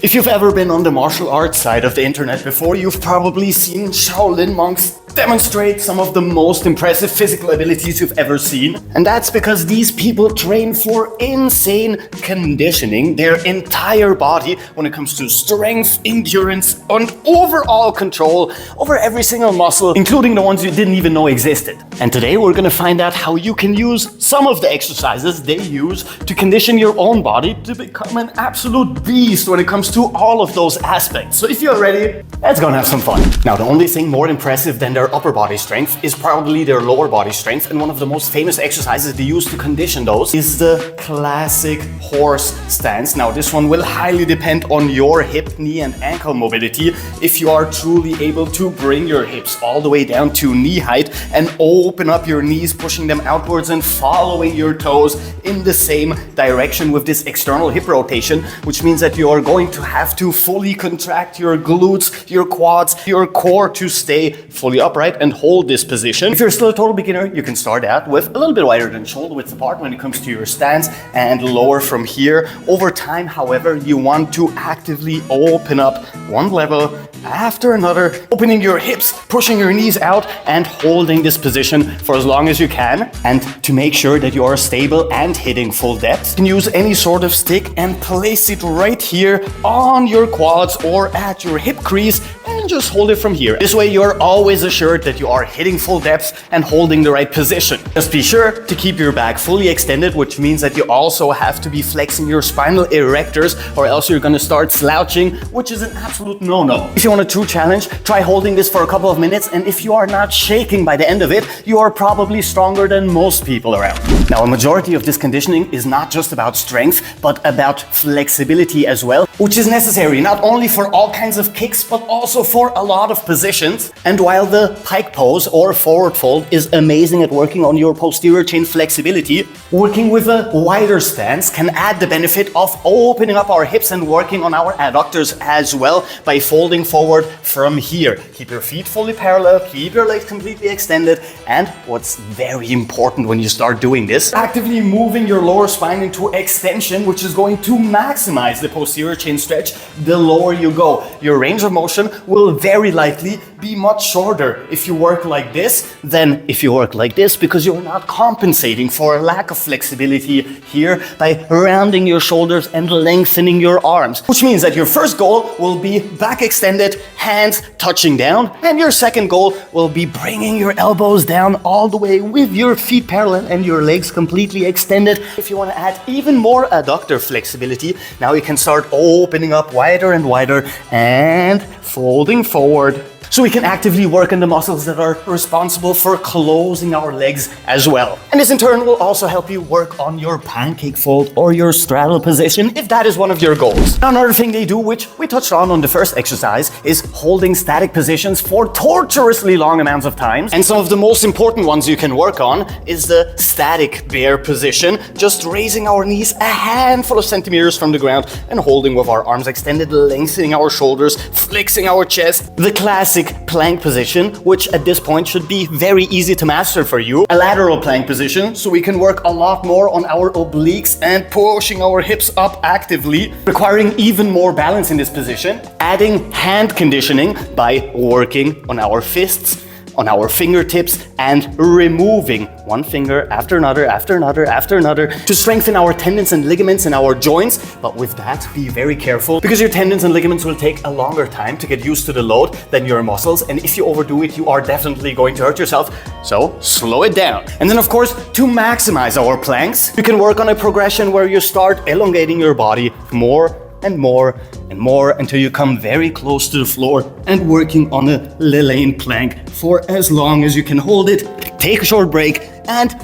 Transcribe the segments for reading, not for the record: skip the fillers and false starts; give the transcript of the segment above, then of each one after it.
If you've ever been on the martial arts side of the internet before, you've probably seen Shaolin monks demonstrate some of the most impressive physical abilities you've ever seen. And that's because these people train for insane conditioning their entire body when it comes to strength, endurance, and overall control over every single muscle, including the ones you didn't even know existed. And today we're gonna find out how you can use some of the exercises they use to condition your own body to become an absolute beast when it comes to all of those aspects. So if you're ready, let's go and have some fun. Now, the only thing more impressive than their upper body strength is probably their lower body strength, and one of the most famous exercises they use to condition those is the classic horse stance. Now, this one will highly depend on your hip, knee, and ankle mobility. If you are truly able to bring your hips all the way down to knee height and open up your knees, pushing them outwards and following your toes in the same direction with this external hip rotation, which means that you are going to have to fully contract your glutes, your quads, your core to stay fully upright and hold this position. If you're still a total beginner, you can start out with a little bit wider than shoulder width apart when it comes to your stance and lower from here. Over time, however, you want to actively open up one level after another, opening your hips, pushing your knees out, and holding this position for as long as you can. And to make sure that you are stable and hitting full depth, you can use any sort of stick and place it right here on your quads or at your hip crease and just hold it from here. This way you're always assured that you are hitting full depth and holding the right position. Just be sure to keep your back fully extended, which means that you also have to be flexing your spinal erectors, or else you're gonna start slouching, which is an absolute no-no. If you want a true challenge, try holding this for a couple of minutes, and if you are not shaking by the end of it, you are probably stronger than most people around. Now, a majority of this conditioning is not just about strength, but about flexibility as well, which is necessary not only for all kinds of kicks, but also for a lot of positions. And while the pike pose or forward fold is amazing at working on your posterior chain flexibility, working with a wider stance can add the benefit of opening up our hips and working on our adductors as well by folding forward from here. Keep your feet fully parallel, keep your legs completely extended, and what's very important when you start doing this, actively moving your lower spine into extension, which is going to maximize the posterior chain stretch the lower you go. Your range of motion will very likely be much shorter if you work like this than if you work like this, because you're not compensating for a lack of flexibility here by rounding your shoulders and lengthening your arms, which means that your first goal will be back extended, hands touching down, and your second goal will be bringing your elbows down all the way with your feet parallel and your legs completely extended. If you want to add even more adductor flexibility, now you can start opening up wider and wider and folding forward, so we can actively work on the muscles that are responsible for closing our legs as well. And this in turn will also help you work on your pancake fold or your straddle position if that is one of your goals. Now, another thing they do, which we touched on the first exercise, is holding static positions for torturously long amounts of time. And some of the most important ones you can work on is the static bear position, just raising our knees a handful of centimeters from the ground and holding with our arms extended, lengthening our shoulders, flexing our chest. The classic plank position, which at this point should be very easy to master for you. A lateral plank position, so we can work a lot more on our obliques and pushing our hips up actively, requiring even more balance in this position. Adding hand conditioning by working on our fists, on our fingertips, and removing one finger after another, after another, after another, to strengthen our tendons and ligaments in our joints. But with that, be very careful, because your tendons and ligaments will take a longer time to get used to the load than your muscles, and if you overdo it, you are definitely going to hurt yourself, so slow it down. And then, of course, to maximize our planks, you can work on a progression where you start elongating your body more and more and more until you come very close to the floor, and working on a Lillian plank for as long as you can hold it. Take a short break and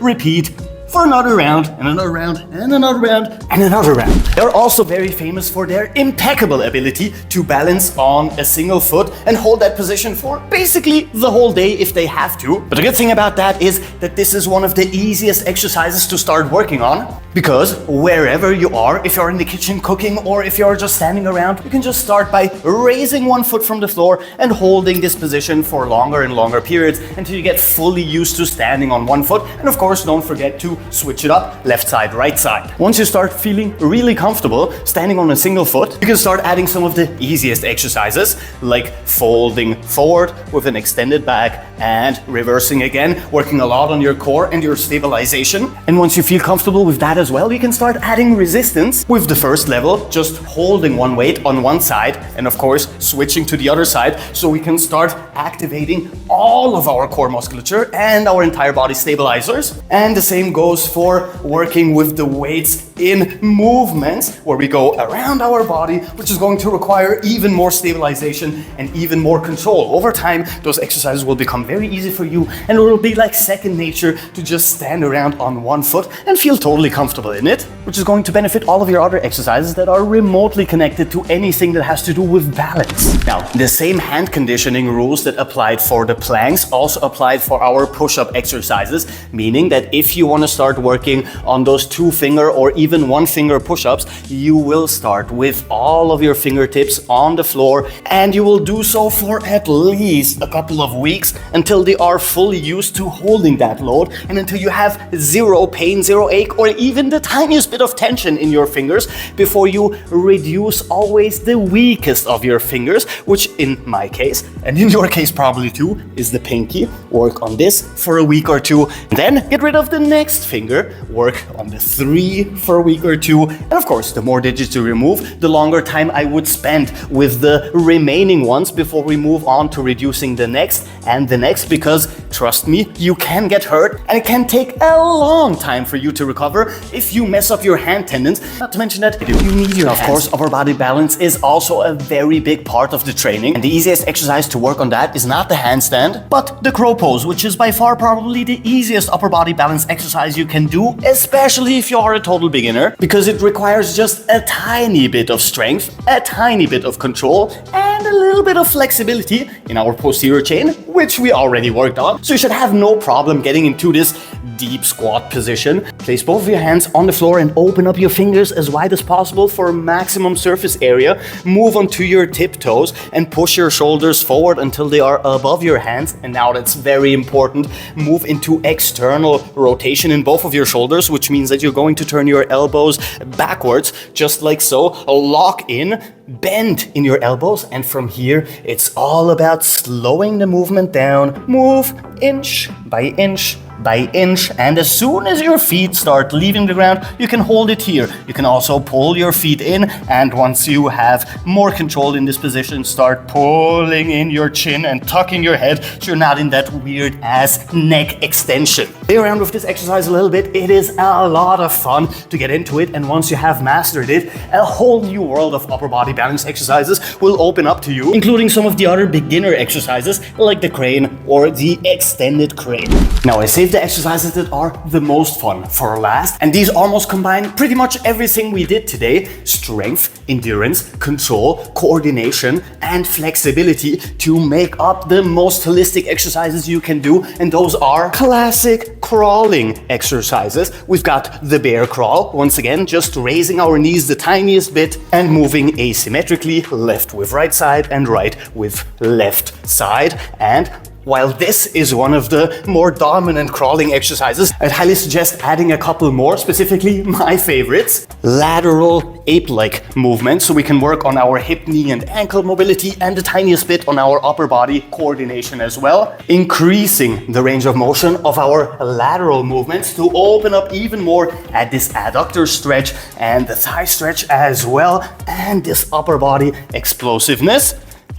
repeat for another round, and another round, and another round, and another round. They're also very famous for their impeccable ability to balance on a single foot and hold that position for basically the whole day if they have to. But the good thing about that is that this is one of the easiest exercises to start working on, Because wherever you are, if you're in the kitchen cooking or if you're just standing around, you can just start by raising one foot from the floor and holding this position for longer and longer periods until you get fully used to standing on one foot. And of course, don't forget to switch it up, left side, right side. Once you start feeling really comfortable standing on a single foot, you can start adding some of the easiest exercises, like folding forward with an extended back and reversing again, working a lot on your core and your stabilization. And once you feel comfortable with that as well, you can start adding resistance with the first level, just holding one weight on one side and of course switching to the other side, so we can start activating all of our core musculature and our entire body stabilizers. And the same goes for working with the weights in movements where we go around our body, which is going to require even more stabilization and even more control. Over time, those exercises will become very easy for you and it will be like second nature to just stand around on one foot and feel totally comfortable in it, which is going to benefit all of your other exercises that are remotely connected to anything that has to do with balance. Now, the same hand conditioning rules that applied for the planks also applied for our push-up exercises, meaning that if you want to start working on those 2-finger or even 1-finger push-ups, you will start with all of your fingertips on the floor and you will do so for at least a couple of weeks until they are fully used to holding that load and until you have zero pain, zero ache, or even the tiniest bit of tension in your fingers before you reduce always the weakest of your fingers, which in my case, and in your case probably too, is the pinky. Work on this for a week or two, then get rid of the next finger, work on the 3 for a week or two, and of course, the more digits you remove, the longer time I would spend with the remaining ones before we move on to reducing the next and the next, because trust me, you can get hurt and it can take a long time for you to recover if you mess up your hand tendons. Not to mention that you need your hands. Of course, upper body balance is also a very big part of the training, and the easiest exercise to work on that is not the handstand, but the crow pose, which is by far probably the easiest upper body balance exercise you can do, especially if you are a total beginner, because it requires just a tiny bit of strength, a tiny bit of control, and a little bit of flexibility in our posterior chain, which we already worked on. So you should have no problem getting into this deep squat position. Place both of your hands on the floor and open up your fingers as wide as possible for maximum surface area. Move onto your tiptoes and push your shoulders forward until they are above your hands. And now that's very important. Move into external rotation in both of your shoulders, which means that you're going to turn your elbows backwards, just like so. Lock in, bend in your elbows, and from here, it's all about slowing the movement down. Move inch by inch by inch, and as soon as your feet start leaving the ground, you can hold it here. You can also pull your feet in, and once you have more control in this position, start pulling in your chin and tucking your head so you're not in that weird ass neck extension. Play around with this exercise a little bit. It is a lot of fun to get into it, and once you have mastered it, a whole new world of upper body balance exercises will open up to you, including some of the other beginner exercises like the crane or the extended crane. Now, I saved the exercises that are the most fun for last, and these almost combine pretty much everything we did today: strength, endurance, control, coordination, and flexibility to make up the most holistic exercises you can do, and those are classic crawling exercises. We've got the bear crawl, once again, just raising our knees the tiniest bit and moving asymmetrically, left with right side and right with left side. And while this is one of the more dominant crawling exercises, I'd highly suggest adding a couple more, specifically my favorites. Lateral ape-like movements, so we can work on our hip, knee, and ankle mobility, and the tiniest bit on our upper body coordination as well. Increasing the range of motion of our lateral movements to open up even more at this adductor stretch and the thigh stretch as well, and this upper body explosiveness.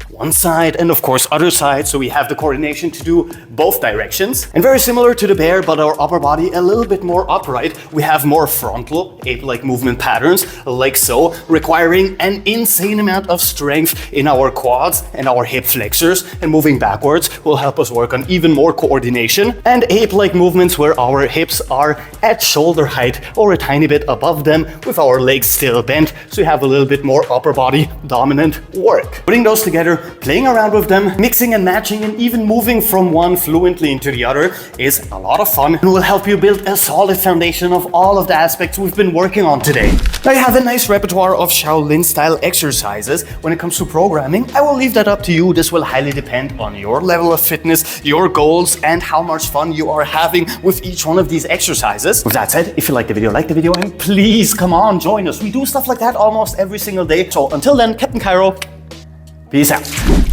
One side and of course other side, so we have the coordination to do both directions. And very similar to the bear, but our upper body a little bit more upright, we have more frontal ape-like movement patterns, like so, requiring an insane amount of strength in our quads and our hip flexors, and moving backwards will help us work on even more coordination. And ape-like movements where our hips are at shoulder height or a tiny bit above them with our legs still bent, so you have a little bit more upper body dominant work. Putting those together playing around with them, mixing and matching, and even moving from one fluently into the other is a lot of fun and will help you build a solid foundation of all of the aspects we've been working on today. Now you have a nice repertoire of Shaolin-style exercises. When it comes to programming, I will leave that up to you. This will highly depend on your level of fitness, your goals, and how much fun you are having with each one of these exercises. With that said, if you like the video, and please come on, join us. We do stuff like that almost every single day. So until then, Captain Cairo, peace out.